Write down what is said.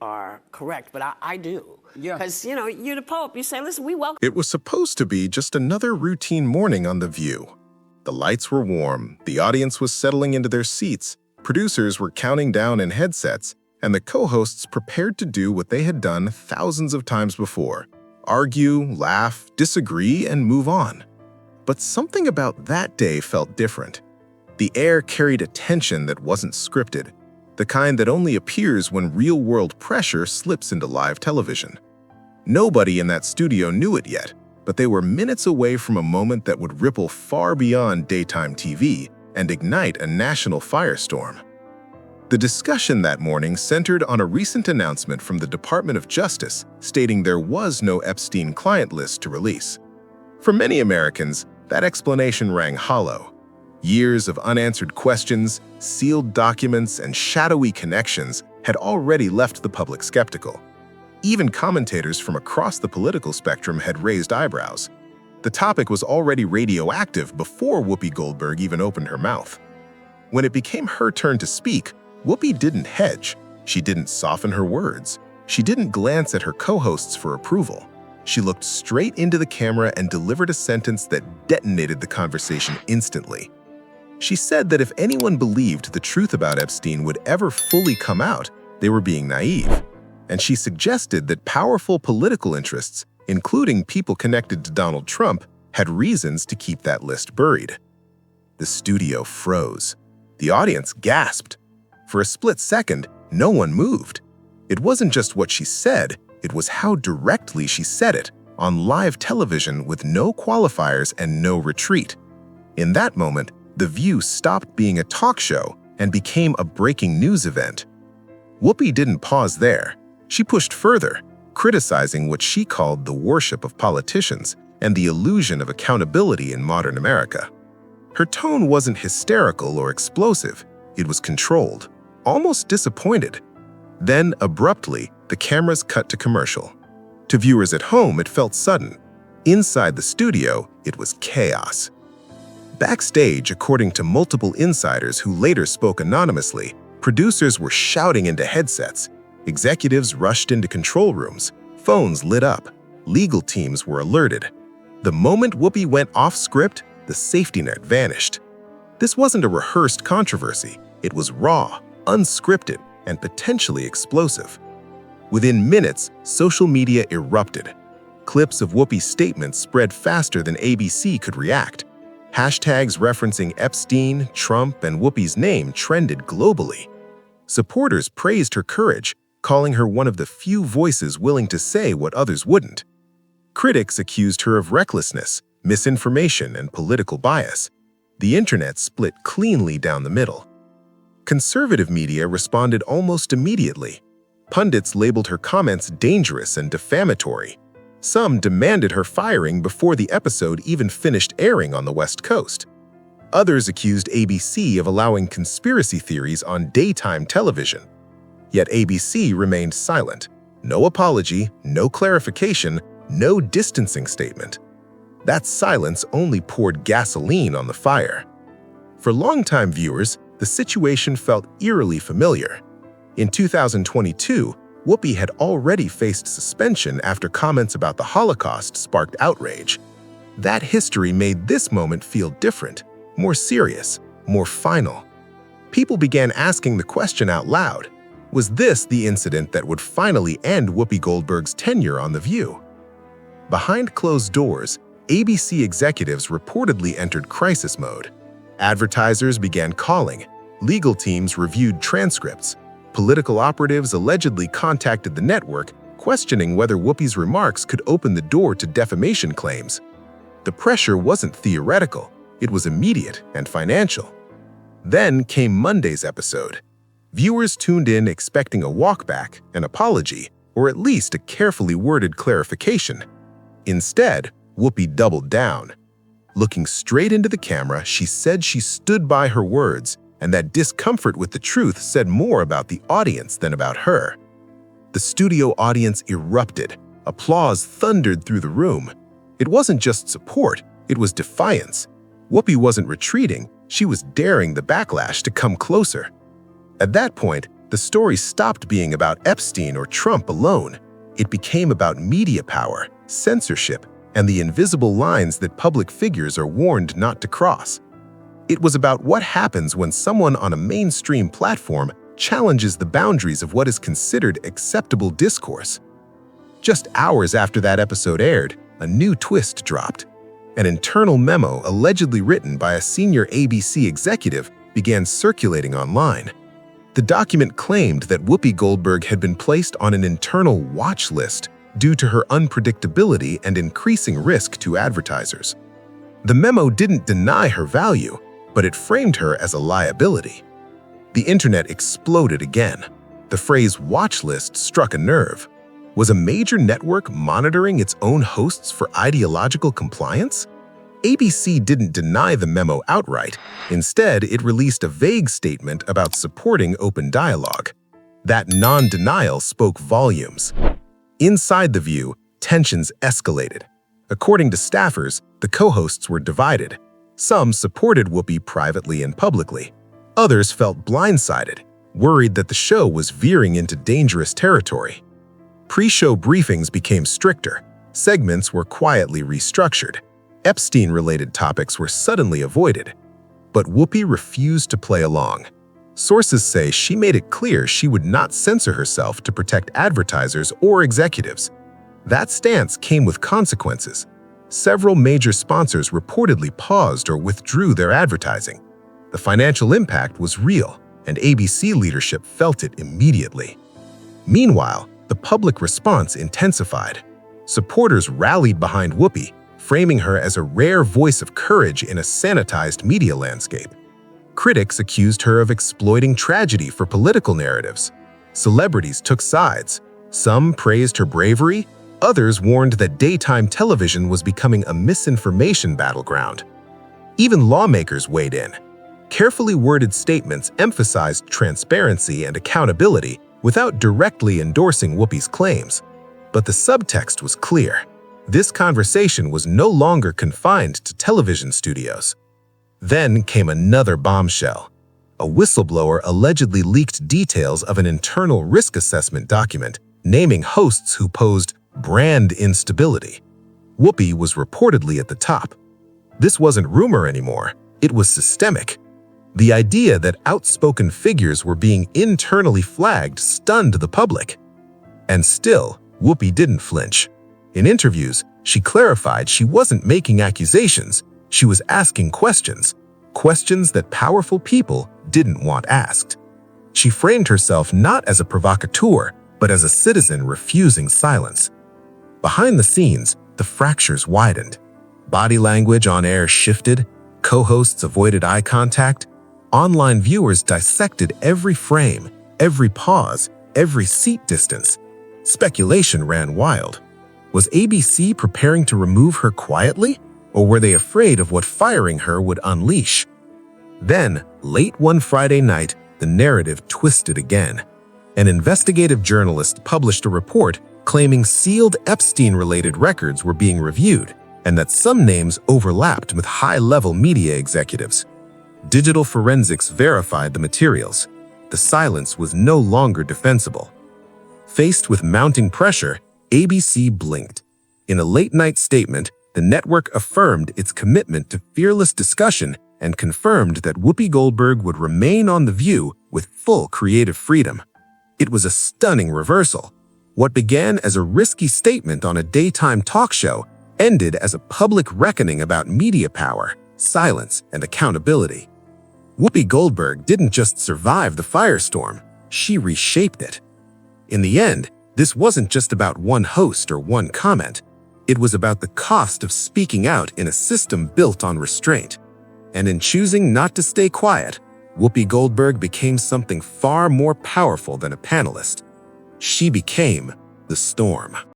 are correct, but I do. Yeah. Because, you know, you're the Pope. You say, listen, we welcome. It was supposed to be just another routine morning on The View. The lights were warm, the audience was settling into their seats, producers were counting down in headsets, and the co-hosts prepared to do what they had done thousands of times before: argue, laugh, disagree, and move on. But something about that day felt different. The air carried a tension that wasn't scripted, the kind that only appears when real-world pressure slips into live television. Nobody in that studio knew it yet, but they were minutes away from a moment that would ripple far beyond daytime TV and ignite a national firestorm. The discussion that morning centered on a recent announcement from the Department of Justice stating there was no Epstein client list to release. For many Americans, that explanation rang hollow. Years of unanswered questions, sealed documents, and shadowy connections had already left the public skeptical. Even commentators from across the political spectrum had raised eyebrows. The topic was already radioactive before Whoopi Goldberg even opened her mouth. When it became her turn to speak, Whoopi didn't hedge. She didn't soften her words. She didn't glance at her co-hosts for approval. She looked straight into the camera and delivered a sentence that detonated the conversation instantly. She said that if anyone believed the truth about Epstein would ever fully come out, they were being naive. And she suggested that powerful political interests, including people connected to Donald Trump, had reasons to keep that list buried. The studio froze. The audience gasped. For a split second, no one moved. It wasn't just what she said, it was how directly she said it, on live television with no qualifiers and no retreat. In that moment, The View stopped being a talk show and became a breaking news event. Whoopi didn't pause there. She pushed further, criticizing what she called the worship of politicians and the illusion of accountability in modern America. Her tone wasn't hysterical or explosive, it was controlled, almost disappointed. Then, abruptly, the cameras cut to commercial. To viewers at home, it felt sudden. Inside the studio, it was chaos. Backstage, according to multiple insiders who later spoke anonymously, producers were shouting into headsets. Executives rushed into control rooms, phones lit up, legal teams were alerted. The moment Whoopi went off script, the safety net vanished. This wasn't a rehearsed controversy, it was raw, unscripted, and potentially explosive. Within minutes, social media erupted. Clips of Whoopi's statements spread faster than ABC could react. Hashtags referencing Epstein, Trump, and Whoopi's name trended globally. Supporters praised her courage, calling her one of the few voices willing to say what others wouldn't. Critics accused her of recklessness, misinformation, and political bias. The internet split cleanly down the middle. Conservative media responded almost immediately. Pundits labeled her comments dangerous and defamatory. Some demanded her firing before the episode even finished airing on the West Coast. Others accused ABC of allowing conspiracy theories on daytime television. Yet ABC remained silent. No apology, no clarification, no distancing statement. That silence only poured gasoline on the fire. For longtime viewers, the situation felt eerily familiar. In 2022, Whoopi had already faced suspension after comments about the Holocaust sparked outrage. That history made this moment feel different, more serious, more final. People began asking the question out loud: was this the incident that would finally end Whoopi Goldberg's tenure on The View? Behind closed doors, ABC executives reportedly entered crisis mode. Advertisers began calling, legal teams reviewed transcripts, political operatives allegedly contacted the network, questioning whether Whoopi's remarks could open the door to defamation claims. The pressure wasn't theoretical, it was immediate and financial. Then came Monday's episode. Viewers tuned in expecting a walkback, an apology, or at least a carefully worded clarification. Instead, Whoopi doubled down. Looking straight into the camera, she said she stood by her words, and that discomfort with the truth said more about the audience than about her. The studio audience erupted. Applause thundered through the room. It wasn't just support, it was defiance. Whoopi wasn't retreating, she was daring the backlash to come closer. At that point, the story stopped being about Epstein or Trump alone. It became about media power, censorship, and the invisible lines that public figures are warned not to cross. It was about what happens when someone on a mainstream platform challenges the boundaries of what is considered acceptable discourse. Just hours after that episode aired, a new twist dropped. An internal memo allegedly written by a senior ABC executive began circulating online. The document claimed that Whoopi Goldberg had been placed on an internal watch list due to her unpredictability and increasing risk to advertisers. The memo didn't deny her value, but it framed her as a liability. The internet exploded again. The phrase watch list struck a nerve. Was a major network monitoring its own hosts for ideological compliance? ABC didn't deny the memo outright. Instead, it released a vague statement about supporting open dialogue. That non-denial spoke volumes. Inside The View, tensions escalated. According to staffers, the co-hosts were divided. Some supported Whoopi privately and publicly. Others felt blindsided, worried that the show was veering into dangerous territory. Pre-show briefings became stricter. Segments were quietly restructured. Epstein-related topics were suddenly avoided. But Whoopi refused to play along. Sources say she made it clear she would not censor herself to protect advertisers or executives. That stance came with consequences. Several major sponsors reportedly paused or withdrew their advertising. The financial impact was real, and ABC leadership felt it immediately. Meanwhile, the public response intensified. Supporters rallied behind Whoopi, framing her as a rare voice of courage in a sanitized media landscape. Critics accused her of exploiting tragedy for political narratives. Celebrities took sides. Some praised her bravery, others warned that daytime television was becoming a misinformation battleground. Even lawmakers weighed in. Carefully worded statements emphasized transparency and accountability without directly endorsing Whoopi's claims. But the subtext was clear. This conversation was no longer confined to television studios. Then came another bombshell. A whistleblower allegedly leaked details of an internal risk assessment document naming hosts who posed brand instability. Whoopi was reportedly at the top. This wasn't rumor anymore, it was systemic. The idea that outspoken figures were being internally flagged stunned the public. And still, Whoopi didn't flinch. In interviews, she clarified she wasn't making accusations, she was asking questions. Questions that powerful people didn't want asked. She framed herself not as a provocateur, but as a citizen refusing silence. Behind the scenes, the fractures widened. Body language on air shifted, co-hosts avoided eye contact. Online viewers dissected every frame, every pause, every seat distance. Speculation ran wild. Was ABC preparing to remove her quietly? Or were they afraid of what firing her would unleash? Then, late one Friday night, the narrative twisted again. An investigative journalist published a report claiming sealed Epstein-related records were being reviewed and that some names overlapped with high-level media executives. Digital forensics verified the materials. The silence was no longer defensible. Faced with mounting pressure, ABC blinked. In a late-night statement, the network affirmed its commitment to fearless discussion and confirmed that Whoopi Goldberg would remain on The View with full creative freedom. It was a stunning reversal. What began as a risky statement on a daytime talk show ended as a public reckoning about media power, silence, and accountability. Whoopi Goldberg didn't just survive the firestorm, she reshaped it. In the end, this wasn't just about one host or one comment. It was about the cost of speaking out in a system built on restraint. And in choosing not to stay quiet, Whoopi Goldberg became something far more powerful than a panelist. She became the storm.